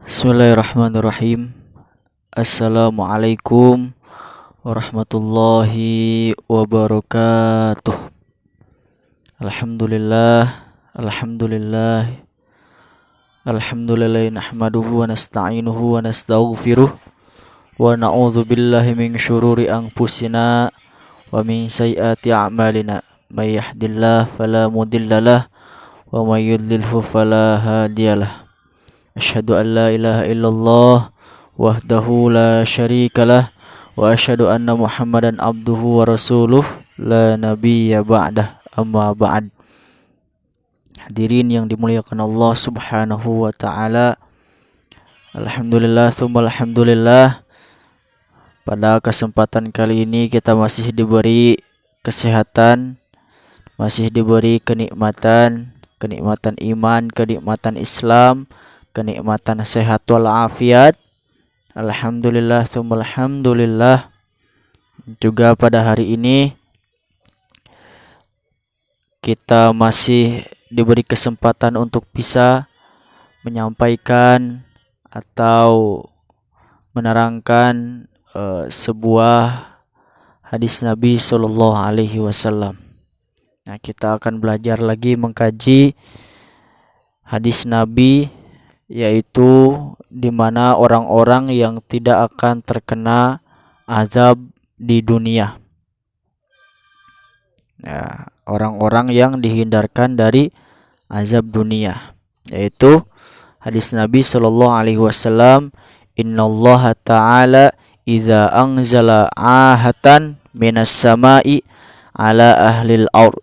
Bismillahirrahmanirrahim. Assalamualaikum warahmatullahi wabarakatuh. Alhamdulillah, alhamdulillah, alhamdulillah nahmaduhu wa nasta'inuhu wa nastaghfiruh wa na'udzu billahi min syururi anfusina wa min sayyiati a'malina. May yahdihillahu fala mudhillalah wa may yudlilhu fala hadiyalah. Asyhadu an la ilaha illallah wahdahu la syarikalah wa asyhadu anna Muhammadan abduhu wa rasuluh la nabiyya ba'dah, amma ba'd. Hadirin yang dimuliakan Allah Subhanahu wa taala. Alhamdulillah tsumma alhamdulillah. Pada kesempatan kali ini kita masih diberi kesehatan, masih diberi kenikmatan iman, kenikmatan Islam, kenikmatan sehat walafiat. Alhamdulillah tsumma alhamdulillah. Juga pada hari ini kita masih diberi kesempatan untuk bisa menyampaikan atau menerangkan sebuah hadis Nabi Sallallahu Alaihi Wasallam. Nah, kita akan belajar lagi mengkaji hadis Nabi, yaitu di mana orang-orang yang tidak akan terkena azab di dunia. Nah, orang-orang yang dihindarkan dari azab dunia, yaitu hadis Nabi Sallallahu Alaihi Wasallam, Innallaha ta'ala idza anzala ahatan minas sama'i ala ahlil aur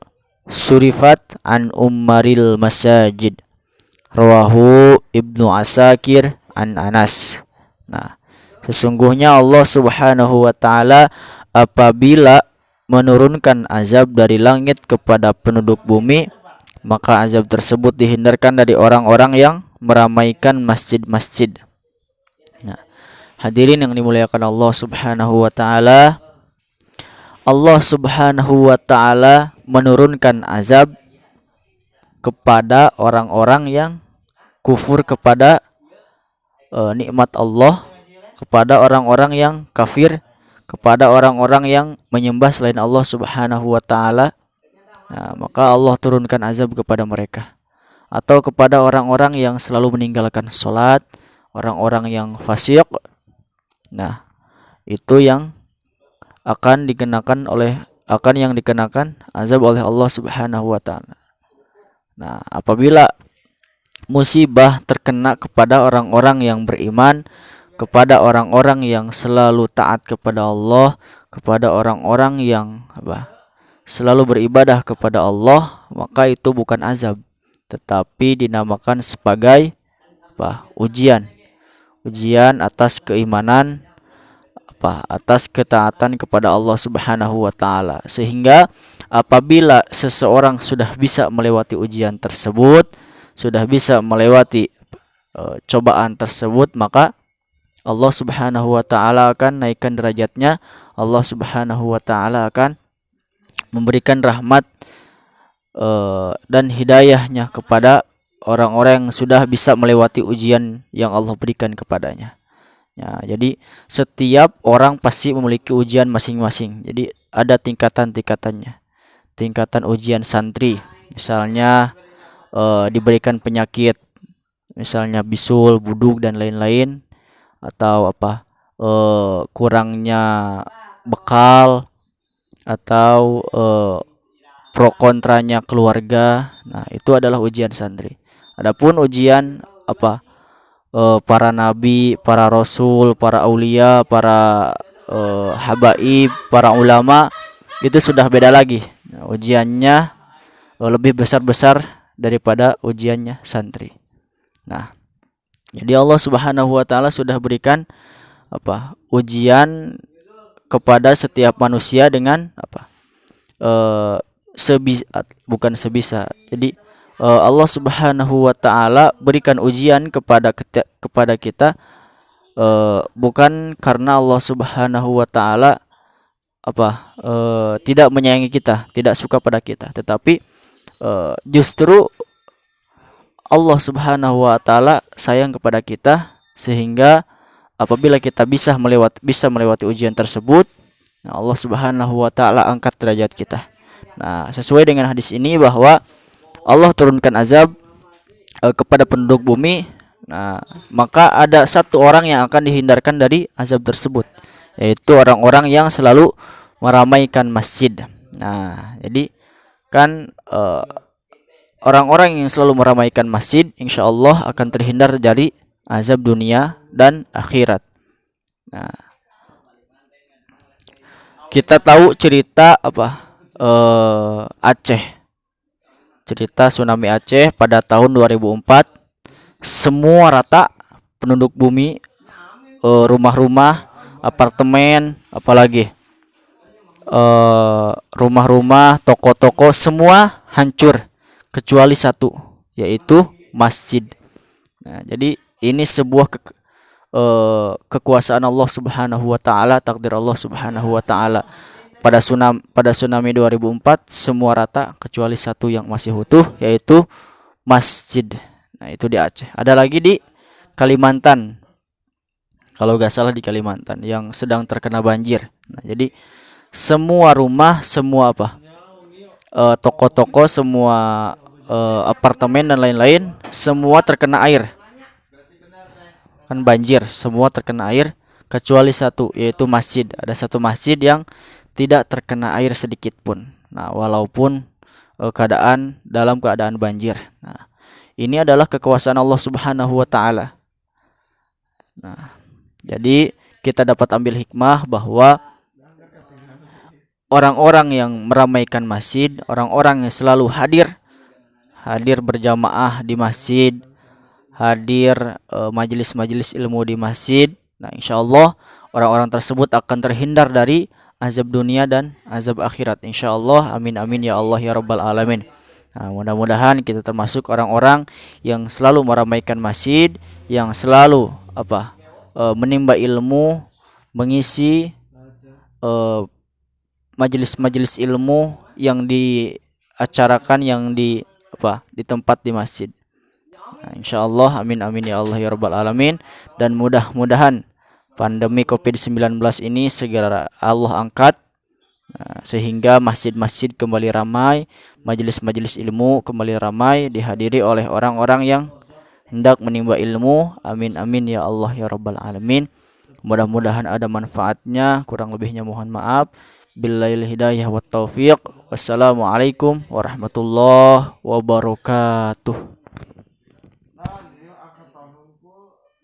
surifat an ummaril masajid. Rawahu Ibnu Asakir an Anas. Nah, sesungguhnya Allah Subhanahu wa taala apabila menurunkan azab dari langit kepada penduduk bumi, maka azab tersebut dihindarkan dari orang-orang yang meramaikan masjid-masjid. Nah, hadirin yang dimuliakan Allah Subhanahu wa taala, Allah Subhanahu wa taala menurunkan azab kepada orang-orang yang kufur kepada nikmat Allah, kepada orang-orang yang kafir, kepada orang-orang yang menyembah selain Allah Subhanahu wa taala. Nah, maka Allah turunkan azab kepada mereka. Atau kepada orang-orang yang selalu meninggalkan salat, orang-orang yang fasik. Nah, itu yang akan dikenakan azab oleh Allah Subhanahu wa taala. Nah, apabila musibah terkena kepada orang-orang yang beriman, kepada orang-orang yang selalu taat kepada Allah, kepada orang-orang yang selalu beribadah kepada Allah, maka itu bukan azab, tetapi dinamakan sebagai ujian. Ujian atas keimanan, atas ketaatan kepada Allah Subhanahu wa taala. Sehingga apabila seseorang sudah bisa melewati ujian tersebut, sudah bisa melewati cobaan tersebut, maka Allah Subhanahu wa taala akan naikkan derajatnya. Allah Subhanahu wa taala akan memberikan rahmat dan hidayahnya kepada orang-orang yang sudah bisa melewati ujian yang Allah berikan kepadanya. Ya, jadi setiap orang pasti memiliki ujian masing-masing. Jadi ada tingkatan-tingkatannya. Tingkatan ujian santri, misalnya diberikan penyakit, misalnya bisul, buduk dan lain-lain, atau kurangnya bekal, atau pro kontranya keluarga. Nah, itu adalah ujian santri. Adapun ujian para nabi, para rasul, para aulia, para habaib, para ulama, itu sudah beda lagi. Nah, ujiannya lebih besar-besar daripada ujiannya santri. Nah, jadi Allah Subhanahu wa taala sudah berikan ujian kepada setiap manusia dengan bukan sebisa. Jadi Allah Subhanahu wa taala berikan ujian kepada kita bukan karena Allah Subhanahu wa taala tidak menyayangi kita, tidak suka pada kita, tetapi justru Allah Subhanahu wa taala sayang kepada kita sehingga apabila kita bisa melewati ujian tersebut, nah Allah Subhanahu wa taala angkat derajat kita. Nah, sesuai dengan hadis ini bahwa Allah turunkan azab kepada penduduk bumi. Nah, maka ada satu orang yang akan dihindarkan dari azab tersebut, yaitu orang-orang yang selalu meramaikan masjid. Nah, jadi kan orang-orang yang selalu meramaikan masjid insya Allah akan terhindar dari azab dunia dan akhirat. Nah, kita tahu cerita Aceh. Cerita tsunami Aceh pada tahun 2004, semua rata penduduk bumi, rumah-rumah, apartemen, apalagi rumah-rumah, toko-toko semua hancur kecuali satu, yaitu masjid. Nah, jadi ini sebuah kekuasaan Allah Subhanahu wa taala, takdir Allah Subhanahu wa taala. Pada tsunami 2004 semua rata kecuali satu yang masih utuh, yaitu masjid. Nah, itu di Aceh. Ada lagi di Kalimantan. Kalau nggak salah di Kalimantan yang sedang terkena banjir. Nah, jadi semua rumah, semua toko-toko, semua apartemen dan lain-lain semua terkena air. Kan banjir, semua terkena air kecuali satu, yaitu masjid. Ada satu masjid yang tidak terkena air sedikit pun. Nah, walaupun dalam keadaan banjir. Nah, ini adalah kekuasaan Allah Subhanahu wa taala. Nah, jadi kita dapat ambil hikmah bahwa orang-orang yang meramaikan masjid, orang-orang yang selalu hadir berjamaah di masjid, hadir majelis-majelis ilmu di masjid. Nah, insyaallah orang-orang tersebut akan terhindar dari azab dunia dan azab akhirat, insyaallah. Amin amin ya Allah ya rabbal alamin. Nah, mudah-mudahan kita termasuk orang-orang yang selalu meramaikan masjid, yang selalu menimba ilmu, mengisi majelis-majelis ilmu yang diacarakan di tempat di masjid. Nah, insyaallah amin amin ya Allah ya rabbal alamin. Dan mudah-mudahan pandemi Covid-19 ini segera Allah angkat, sehingga masjid-masjid kembali ramai, majelis-majelis ilmu kembali ramai, dihadiri oleh orang-orang yang hendak menimba ilmu. Amin amin ya Allah ya rabbal alamin. Mudah-mudahan ada manfaatnya, kurang lebihnya mohon maaf. Billahil hidayah wat taufiq. Wassalamualaikum warahmatullahi wabarakatuh.